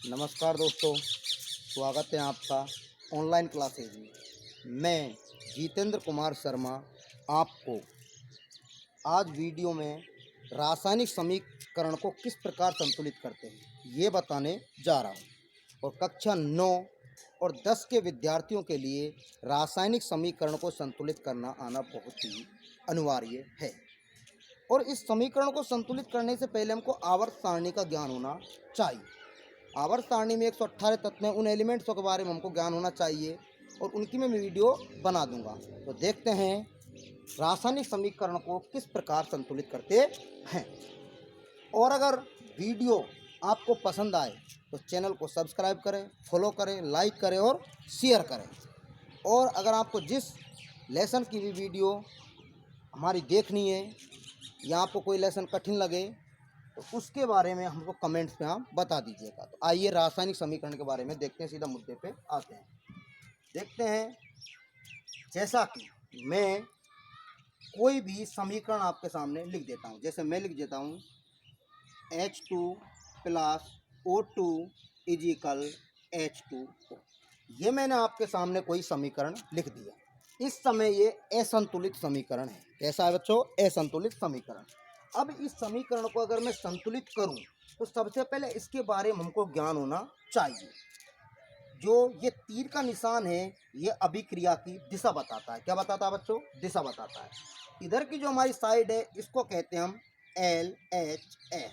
नमस्कार दोस्तों, स्वागत है आपका ऑनलाइन क्लासेज में। मैं जितेंद्र कुमार शर्मा आपको आज वीडियो में रासायनिक समीकरण को किस प्रकार संतुलित करते हैं ये बताने जा रहा हूँ। और कक्षा 9 और 10 के विद्यार्थियों के लिए रासायनिक समीकरण को संतुलित करना आना बहुत ही अनिवार्य है। और इस समीकरण को संतुलित करने से पहले हमको आवर्त सारणी का ज्ञान होना चाहिए। आवर्त सारणी में 118 तत्व हैं, उन एलिमेंट्सों के बारे में हमको ज्ञान होना चाहिए और उनकी मैं वीडियो बना दूंगा। तो देखते हैं रासायनिक समीकरण को किस प्रकार संतुलित करते हैं। और अगर वीडियो आपको पसंद आए तो चैनल को सब्सक्राइब करें, फॉलो करें, लाइक करें और शेयर करें। और अगर आपको जिस लेसन की भी वीडियो हमारी देखनी है या आपको कोई लेसन कठिन लगे तो उसके बारे में हमको कमेंट्स में आप बता दीजिएगा। तो आइए रासायनिक समीकरण के बारे में देखते हैं, सीधा मुद्दे पे आते हैं। देखते हैं, जैसा कि मैं कोई भी समीकरण आपके सामने लिख देता हूँ। जैसे मैं लिख देता हूँ H2 + O2 = H2O। ये मैंने आपके सामने कोई समीकरण लिख दिया। इस समय ये असंतुलित समीकरण है। कैसा है बच्चों? असंतुलित समीकरण। अब इस समीकरण को अगर मैं संतुलित करूं तो सबसे पहले इसके बारे में हमको ज्ञान होना चाहिए। जो ये तीर का निशान है ये अभिक्रिया की दिशा बताता है। क्या बताता है बच्चों? दिशा बताता है। इधर की जो हमारी साइड है इसको कहते हैं हम LHS,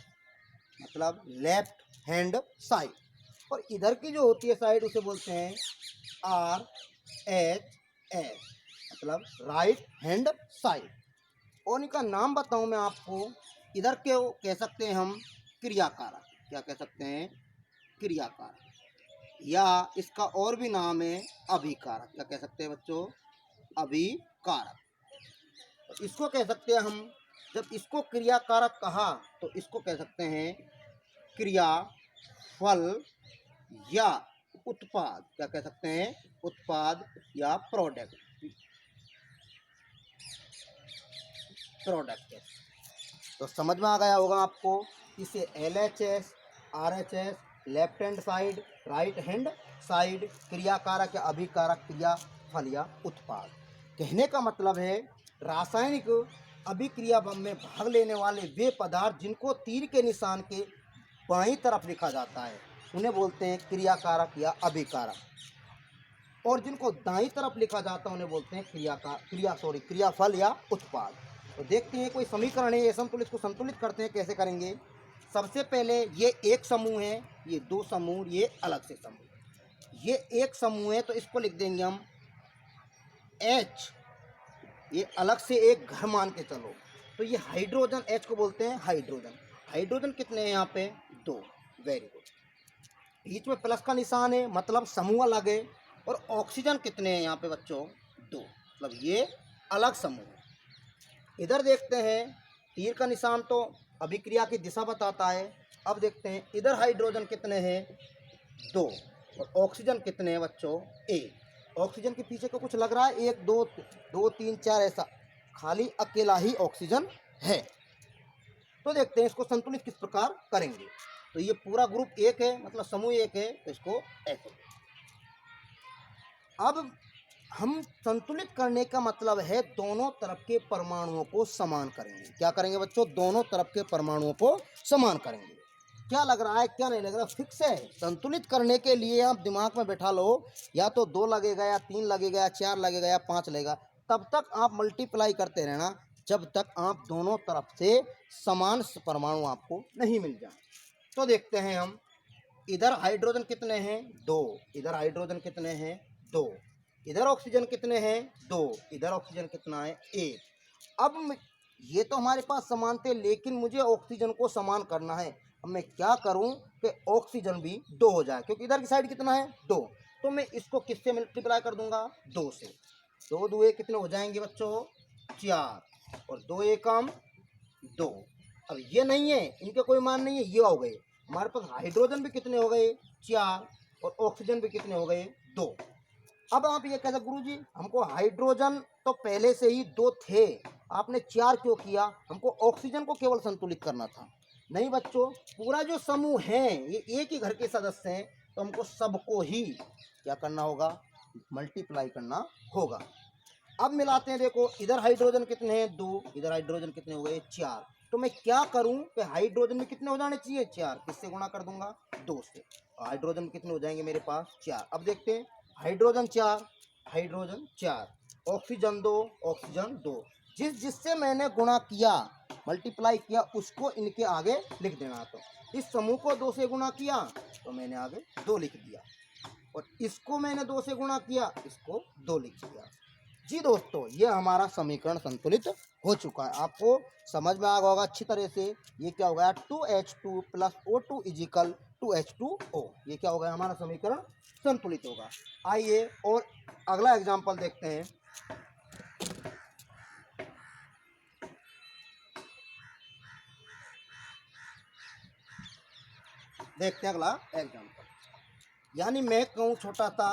मतलब लेफ्ट हैंड साइड। और इधर की जो होती है साइड उसे बोलते हैं RHS, मतलब राइट हैंड साइड। और इनका नाम बताऊं मैं आपको, इधर के कह सकते हैं हम क्रियाकारक। क्या कह सकते हैं? क्रियाकारक। या इसका और भी नाम है अभिकारक। क्या कह सकते हैं बच्चों? अभिकारक। तो इसको कह सकते हैं हम, जब इसको क्रियाकारक कहा तो इसको कह सकते हैं क्रियाफल या उत्पाद। क्या कह सकते हैं? उत्पाद या प्रोडक्ट। तो समझ में आ गया होगा आपको। इसे LHS, RHS, left hand side, right hand side, क्रियाकारक या अभिकारक, क्रियाफल या उत्पाद। कहने का मतलब है रासायनिक अभिक्रिया में भाग लेने वाले वे पदार्थ जिनको तीर के निशान के बाईं तरफ लिखा जाता है उन्हें बोलते हैं क्रियाकारक या अभिकारक। और जिनको दाईं तरफ लिखा जाता है उन्हें बोलते हैं क्रियाफल या उत्पाद। तो देखते हैं, कोई समीकरण है असंतुलित को संतुलित करते हैं। कैसे करेंगे? सबसे पहले ये एक समूह है, ये दो समूह, ये अलग से समूह। ये एक समूह है तो इसको लिख देंगे हम H। ये अलग से एक घर मान के चलो तो ये हाइड्रोजन, H को बोलते हैं हाइड्रोजन। हाइड्रोजन कितने हैं यहाँ पे? 2। Very good. बीच में प्लस का निशान है, मतलब समूह अलग है। और ऑक्सीजन कितने हैं यहाँ पे बच्चों? 2, मतलब ये अलग समूह है। इधर देखते हैं, तीर का निशान तो अभिक्रिया की दिशा बताता है। अब देखते हैं इधर हाइड्रोजन कितने हैं? 2। और ऑक्सीजन कितने हैं बच्चों? 1। ऑक्सीजन के पीछे को कुछ लग रहा है? 1 2 2 3 4 ऐसा, खाली अकेला ही ऑक्सीजन है। तो देखते हैं इसको संतुलित किस प्रकार करेंगे। तो ये पूरा ग्रुप एक है, मतलब समूह एक है, तो इसको ऐसे। अब हम संतुलित करने का मतलब है दोनों तरफ के परमाणुओं को समान करेंगे। क्या करेंगे बच्चों? दोनों तरफ के परमाणुओं को समान करेंगे। क्या लग रहा है, क्या नहीं लग रहा? फिक्स है। संतुलित करने के लिए आप दिमाग में बैठा लो, या तो 2 लगेगा, या 3 लगेगा, या 4 लगेगा, या 5 लगेगा। तब तक आप मल्टीप्लाई करते रहना जब तक आप दोनों तरफ से समान परमाणु आपको नहीं मिल जाए। तो देखते हैं हम, इधर हाइड्रोजन कितने हैं? 2। इधर हाइड्रोजन कितने हैं? 2। इधर ऑक्सीजन कितने हैं? 2। इधर ऑक्सीजन कितना है? 1। अब ये तो हमारे पास समान थे, लेकिन मुझे ऑक्सीजन को समान करना है। अब मैं क्या करूं कि ऑक्सीजन भी 2 हो जाए, क्योंकि इधर की साइड कितना है? 2। तो मैं इसको किससे मल्टीप्लाई कर दूंगा? 2 से। 2 2 कितने हो जाएंगे बच्चों? 4। और 2 एकम 2। अब ये नहीं है, इनके कोई मान नहीं है, ये हो गए। हमारे पास हाइड्रोजन भी कितने हो गए? 4। और ऑक्सीजन भी कितने हो गए? 2। अब आप ये कहते गुरुजी हमको हाइड्रोजन तो पहले से ही 2 थे, आपने 4 क्यों किया? हमको ऑक्सीजन को केवल संतुलित करना था। नहीं बच्चों, पूरा जो समूह है ये एक ही घर के सदस्य हैं, तो हमको सबको ही क्या करना होगा, मल्टीप्लाई करना होगा। अब मिलाते हैं, देखो इधर हाइड्रोजन कितने हैं, 2, इधर हाइड्रोजन कितने हो गए, 4। तो मैं क्या करूं कि हाइड्रोजन में कितने हो जाने चाहिए, 4, किससे गुणा कर दूंगा, 2 से। हाइड्रोजन में कितने हो जाएंगे मेरे पास, 4। अब देखते हैं, हाइड्रोजन 4, हाइड्रोजन 4, ऑक्सीजन 2, ऑक्सीजन 2। जिससे मैंने गुणा किया, मल्टीप्लाई किया, उसको इनके आगे लिख देना। तो इस समूह को 2 से गुणा किया तो मैंने आगे 2 लिख दिया, और इसको मैंने 2 से गुणा किया, इसको 2 लिख दिया। जी दोस्तों, ये हमारा समीकरण संतुलित हो चुका है। आपको समझ में आ गया होगा अच्छी तरह से। ये क्या हो गया, 2H2 plus O2 is equal 2H2O। ये क्या हो गया, हमारा समीकरण संतुलित होगा। आइए और अगला एग्जाम्पल देखते हैं। देखते हैं अगला एग्जाम्पल। यानी मैं कहूँ छोटा सा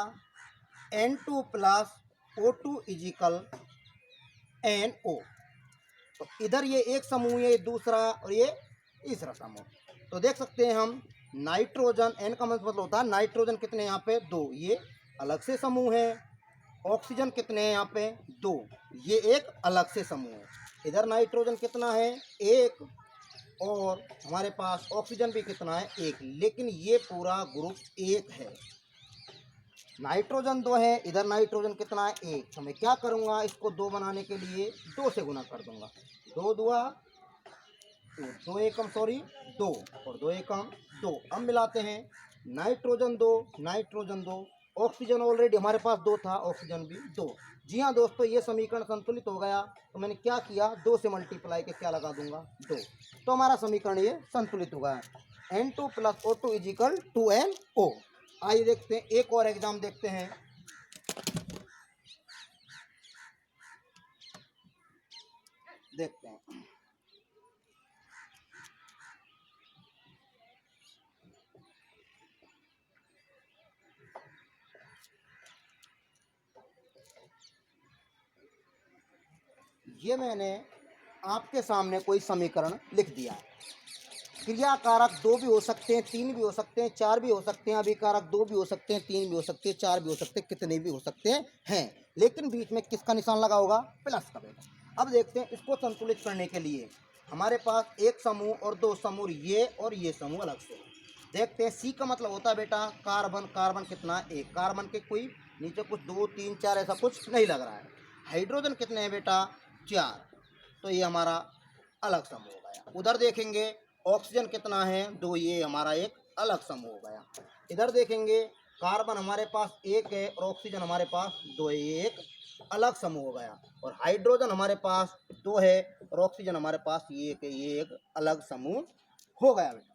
N2 plus O2 is equal NO। तो इधर ये एक समूह है, ये दूसरा, और ये तीसरा समूह। तो देख सकते हैं हम, नाइट्रोजन, N का मतलब होता है नाइट्रोजन कितने यहाँ पे, 2, ये अलग से समूह है। ऑक्सीजन कितने हैं यहाँ पे, 2, ये एक अलग से समूह है। इधर नाइट्रोजन कितना है, 1, और हमारे पास ऑक्सीजन भी कितना है, 1, लेकिन ये पूरा ग्रुप 1 है। नाइट्रोजन 2 है, इधर नाइट्रोजन कितना है, 1। तो मैं क्या करूँगा, इसको 2 बनाने के लिए 2 से गुना कर दूंगा। 2 दुआ 2 एकम 2, और 2 एकम 2। अब मिलाते हैं, नाइट्रोजन 2, नाइट्रोजन 2, ऑक्सीजन ऑलरेडी हमारे पास 2 था, ऑक्सीजन भी 2। जी हाँ दोस्तों, ये समीकरण संतुलित हो गया। तो मैंने क्या किया, 2 से मल्टीप्लाई के क्या लगा दूंगा, 2। तो हमारा समीकरण ये संतुलित हो गया। N2 plus O2 is equal 2NO। आइए देखते हैं, एक और एग्जाम देखते हैं। देखते हैं, ये मैंने आपके सामने कोई समीकरण लिख दिया है। क्रिया कारक 2 भी हो सकते हैं, 3 भी हो सकते हैं, 4 भी हो सकते हैं। अभिकारक 2 भी हो सकते हैं, 3 भी हो सकते हैं, 4 भी हो सकते हैं, कितने भी हो सकते हैं। लेकिन बीच में किसका निशान लगा होगा, प्लस का बेटा। अब देखते हैं, इसको संतुलित करने के लिए हमारे पास एक समूह और 2 समूह, ये और ये समूह अलग से। देखते हैं, सी का मतलब होता है बेटा कार्बन। कार्बन कितना, 1। कार्बन के कोई नीचे कुछ 2, 3, 4 ऐसा कुछ नहीं लग रहा है। हाइड्रोजन कितने हैं बेटा, 4। तो ये हमारा अलग समूह हो गया। उधर देखेंगे, ऑक्सीजन कितना है, 2, ये हमारा एक अलग समूह हो गया। इधर देखेंगे, कार्बन हमारे पास 1 है और ऑक्सीजन हमारे पास 2 है, ये एक अलग समूह हो गया। और हाइड्रोजन हमारे पास 2 है और ऑक्सीजन हमारे पास ये 1 है, ये एक अलग समूह हो गया बेटा।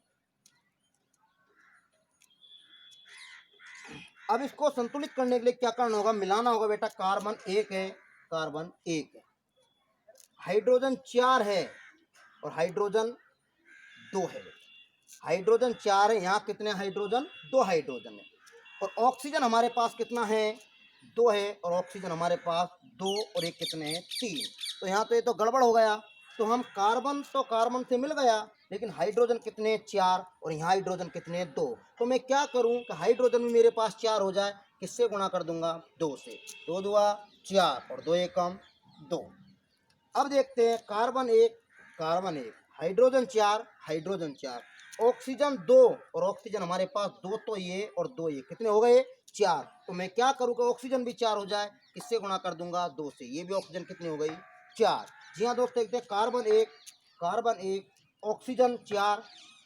अब इसको संतुलित करने के लिए क्या करना होगा, मिलाना होगा बेटा। कार्बन 1 है, कार्बन 1 है, हाइड्रोजन 4 है और हाइड्रोजन 2 है। हाइड्रोजन 4 है, यहाँ कितने हाइड्रोजन, 2 हाइड्रोजन है। और ऑक्सीजन हमारे पास कितना है, 2 है, और ऑक्सीजन हमारे पास 2, और एक कितने हैं, 3। तो यहाँ तो ये तो गड़बड़ हो गया। तो हम कार्बन तो कार्बन से मिल गया, लेकिन हाइड्रोजन कितने, 4, और यहाँ हाइड्रोजन कितने, 2। तो मैं क्या करूँ कि हाइड्रोजन भी मेरे पास 4 हो जाए, किससे गुणा कर दूंगा, 2 से। 2 दुआ 4 और 2 एकम 2। अब देखते हैं, carbon 1, carbon 1, hydrogen 4, hydrogen 4, oxygen 2, और ऑक्सीजन हमारे पास 2, तो ये और 2 ये कितने हो गए, 4। तो मैं क्या करूँगा, ऑक्सीजन भी 4 हो जाए, किससे गुणा कर दूंगा, 2 से। ये भी ऑक्सीजन कितनी हो गई, 4। जी हाँ दोस्तों, देखते हैं, कार्बन 1, कार्बन 1, ऑक्सीजन 4,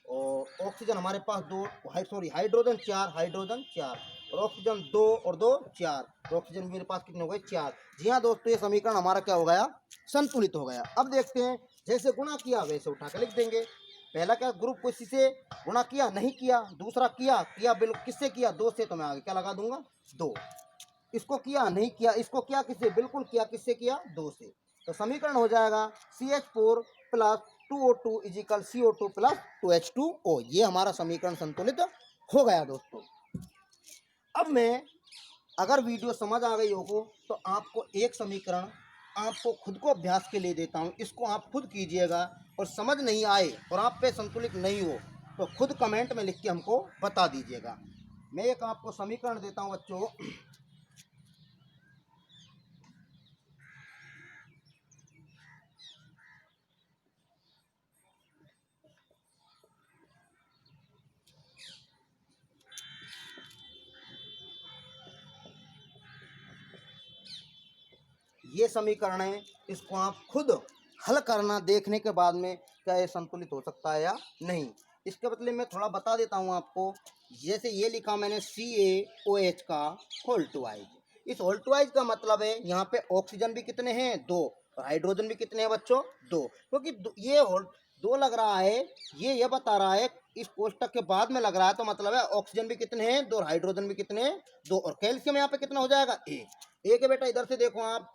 और ऑक्सीजन हमारे पास 2, सॉरी हाइड्रोजन 4, हाइड्रोजन 4, और ऑक्सीजन 2 और 2 4, और ऑक्सीजन मेरे पास कितने हो गए, 4। जी हाँ दोस्तों, ये समीकरण हमारा क्या हो गया, संतुलित हो गया। अब देखते हैं, जैसे गुणा किया वैसे उठा के लिख देंगे। पहला क्या, ग्रुप किसी से गुणा किया, नहीं किया। दूसरा किया बिल्कुल, किससे किया, 2 से। तो मैं आगे क्या लगा दूंगा, 2। इसको किया, नहीं किया। इसको किया, किससे, बिल्कुल किया, किससे किया, 2 से। तो समीकरण हो जाएगा CH4 plus 2O2 is equal CO2 plus 2H2O। ये हमारा समीकरण संतुलित हो गया दोस्तों। अब मैं, अगर वीडियो समझ आ गई हो तो आपको एक समीकरण आपको खुद को अभ्यास के लिए देता हूँ, इसको आप खुद कीजिएगा और समझ नहीं आए और आप पे संतुलित नहीं हो तो खुद कमेंट में लिख के हमको बता दीजिएगा। मैं एक आपको समीकरण देता हूँ बच्चों। ये समीकरण है, इसको आप खुद हल करना, देखने के बाद में क्या ये संतुलित हो सकता है या नहीं। इसके बदले में थोड़ा बता देता हूँ आपको। जैसे ये लिखा मैंने CaOH का होल टू वाइज। इस होल टू वाइज का मतलब है यहाँ पे ऑक्सीजन भी कितने हैं, 2, और हाइड्रोजन भी कितने हैं बच्चों, 2। क्योंकि ये होल 2 लग रहा है, ये बता रहा है, इस कोष्टक के बाद में लग रहा है, तो मतलब है ऑक्सीजन भी कितने हैं, 2, और हाइड्रोजन भी कितने हैं, 2, और कैल्शियम यहाँ पे कितना हो जाएगा, 1। एक है बेटा, इधर से देखो आप,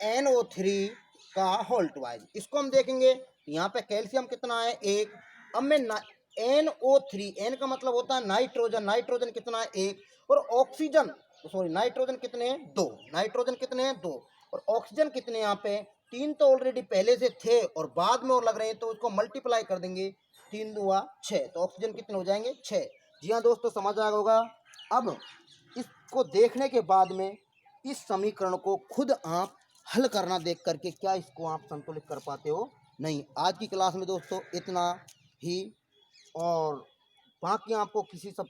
CaNO3 का होल टू वाइज, इसको हम देखेंगे। यहाँ पे कैल्शियम कितना है, 1। अब मैं NO3, N का मतलब होता है नाइट्रोजन, नाइट्रोजन कितना है, 1। और ऑक्सीजन, सॉरी, नाइट्रोजन कितने हैं, 2, नाइट्रोजन कितने हैं, 2, और ऑक्सीजन कितने यहाँ पे, 3 तो ऑलरेडी पहले से थे और बाद में और लग रहे हैं, तो उसको मल्टीप्लाई कर देंगे, 3 दूआ 6, तो ऑक्सीजन कितने हो जाएंगे, 6। जी हाँ दोस्तों, समझ आ होगा। अब इसको देखने के बाद में इस समीकरण को खुद आप हल करना, देख करके क्या इसको आप संतुलित कर पाते हो नहीं। आज की क्लास में दोस्तों इतना ही, और बाकी आपको किसी सब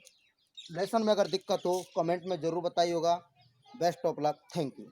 लेसन में अगर दिक्कत हो कमेंट में ज़रूर बताइएगा। Best of luck, thank you.